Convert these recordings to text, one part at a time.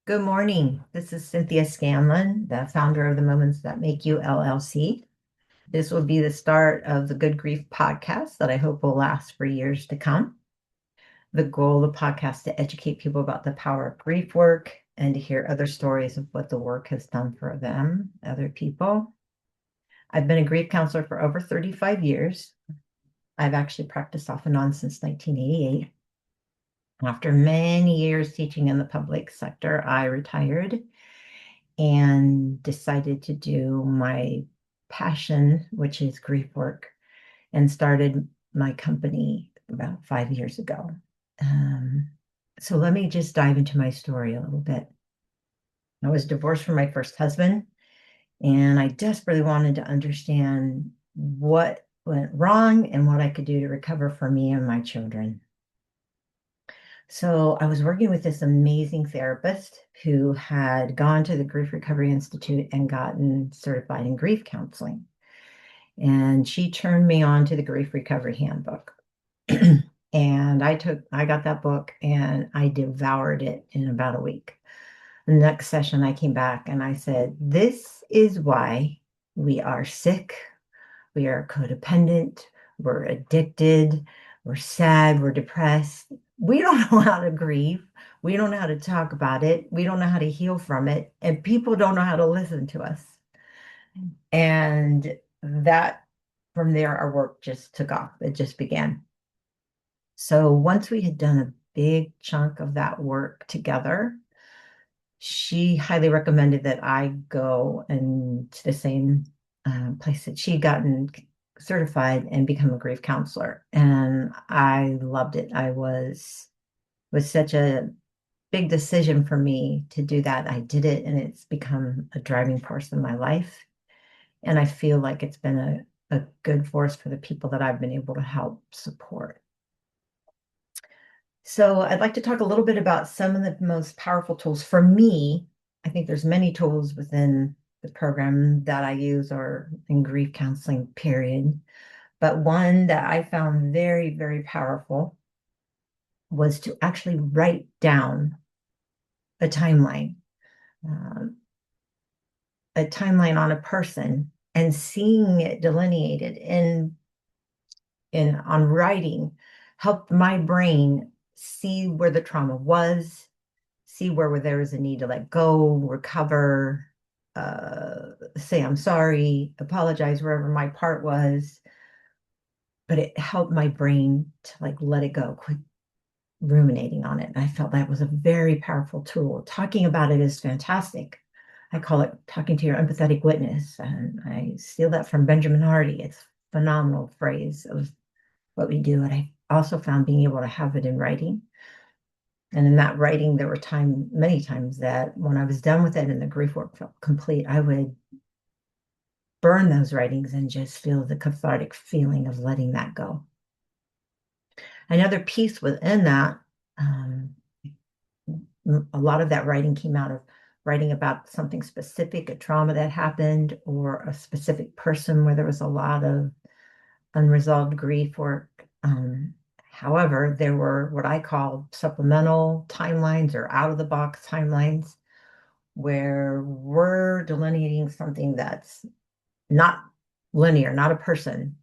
Good morning. This is Cynthia Scanlon, the founder of the Moments That Make You LLC. This will be the start of the Good Grief podcast that I hope will last for years to come. The goal of the podcast is to educate people about the power of grief work and to hear other stories of what the work has done for them, other people. I've been a grief counselor for over 35 years. I've actually practiced off and on since 1988. After many years teaching in the public sector, I retired and decided to do my passion, which is grief work, and started my company about 5 years ago. Um, so let me just dive into my story a little bit. I was divorced from my first husband, and I desperately wanted to understand what went wrong and what I could do to recover for me and my children. So I was working with this amazing therapist who had gone to the Grief Recovery Institute and gotten certified in grief counseling. And she turned me on to the Grief Recovery Handbook. And I got that book and I devoured it in about a week. The next session I came back and I said, this is why we are sick, we are codependent, we're addicted, we're sad, we're depressed. We don't know how to grieve. We don't know how to talk about it. We don't know how to heal from it. And people don't know how to listen to us. And that from there, our work just took off. It just began. So once we had done a big chunk of that work together, she highly recommended that I go and to the same place that she'd gotten certified and become a grief counselor. And I loved it. Was such a big decision for me to do that. I did it, and it's become a driving force in my life. And I feel like it's been a good force for the people that I've been able to help support. So I'd like to talk a little bit about some of the most powerful tools for me. I think there's many tools within the program that I use or in grief counseling, period. But one that I found very, very powerful was to actually write down a timeline, um, a timeline on a person and seeing it delineated in on writing helped my brain see where the trauma was, see where there was a need to let go, recover, say I'm sorry, apologize wherever my part was. But it helped my brain to like let it go, quit ruminating on it. And I felt that was a very powerful tool. Talking about it is fantastic. I call it talking to your empathetic witness. And I steal that from Benjamin Hardy. It's a phenomenal phrase of what we do. And I also found being able to have it in writing. And in that writing, there were many times that when I was done with it and the grief work felt complete, I would burn those writings and just feel the cathartic feeling of letting that go. Another piece within that, um, a lot of that writing came out of writing about something specific, a trauma that happened, or a specific person where there was a lot of unresolved grief work. However, there were what I call supplemental timelines or out of the box timelines where we're delineating something that's not linear, not a person,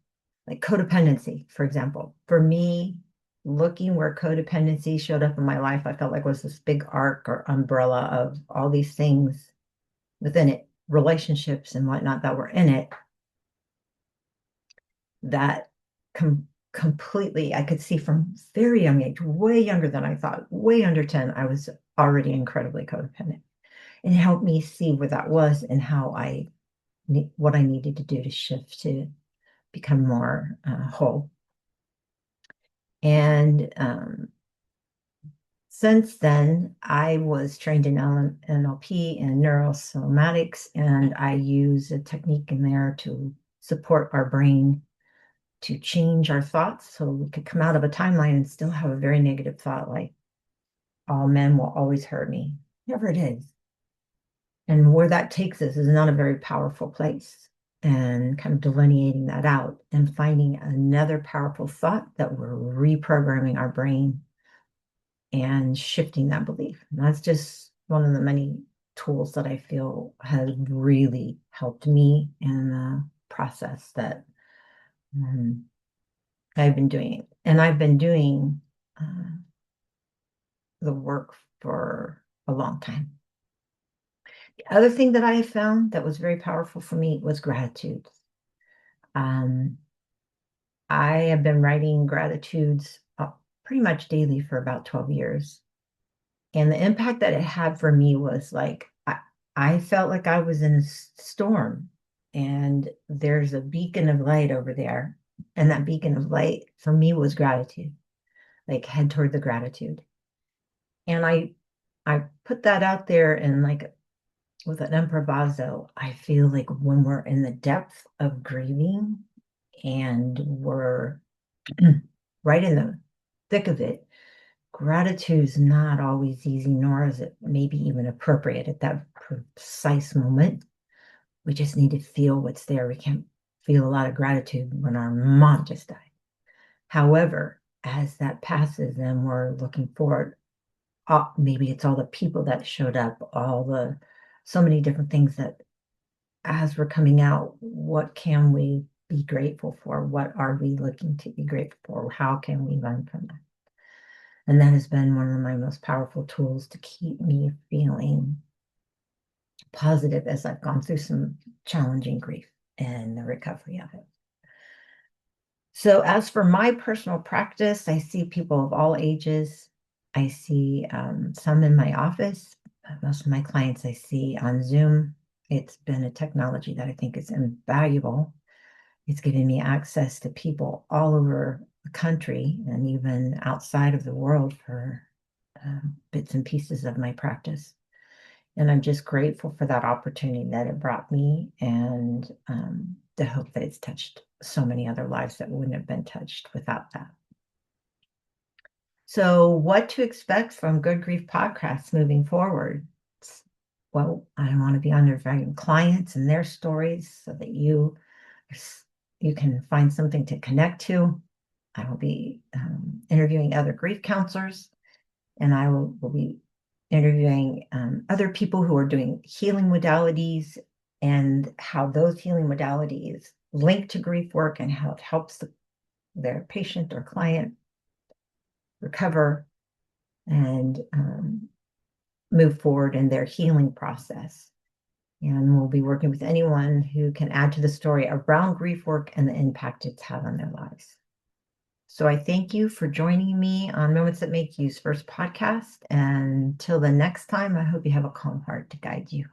like codependency, for example. For me, looking where codependency showed up in my life, I felt like was this big arc or umbrella of all these things within it, relationships and whatnot that were in it that completely I could see from very young age, way younger than I thought, way under 10, I was already incredibly codependent. And it helped me see where that was and what I needed to do to shift to become more whole. And since then, I was trained in NLP and neurosomatics, and I use a technique in there to support our brain to change our thoughts so we could come out of a timeline and still have a very negative thought like, all men will always hurt me, whatever it is. And where that takes us is not a very powerful place. And kind of delineating that out and finding another powerful thought that we're reprogramming our brain and shifting that belief. And that's just one of the many tools that I feel has really helped me in the process that um, I've been doing. And I've been doing the work for a long time. The other thing that I have found that was very powerful for me was gratitude. Um, I have been writing gratitudes pretty much daily for about 12 years. And the impact that it had for me was like, I felt like I was in a storm, and there's a beacon of light over there. And that beacon of light for me was gratitude, like head toward the gratitude. And I put that out there, and like with an improviso, I feel like when we're in the depth of grieving and we're right in the thick of it, gratitude is not always easy, nor is it maybe even appropriate at that precise moment. We just need to feel what's there. We can't feel a lot of gratitude when our mom just died. However, as that passes and we're looking forward, maybe it's all the people that showed up, so many different things that as we're coming out, what can we be grateful for? What are we looking to be grateful for? How can we learn from that? And that has been one of my most powerful tools to keep me feeling positive as I've gone through some challenging grief and the recovery of it. So, as for my personal practice, I see people of all ages. I see some in my office. Most of my clients I see on Zoom. It's been a technology that I think is invaluable. It's given me access to people all over the country and even outside of the world for bits and pieces of my practice. And I'm just grateful for that opportunity that it brought me, and the hope that it's touched so many other lives that wouldn't have been touched without that. So, what to expect from Good Grief podcasts moving forward? Well, I want to be interviewing clients and their stories so that you can find something to connect to. I will be interviewing other grief counselors, and I will be interviewing other people who are doing healing modalities and how those healing modalities link to grief work and how it helps their patient or client recover and move forward in their healing process. And we'll be working with anyone who can add to the story around grief work and the impact it's had on their lives. So I thank you for joining me on Moments That Make You's first podcast. And till the next time, I hope you have a calm heart to guide you.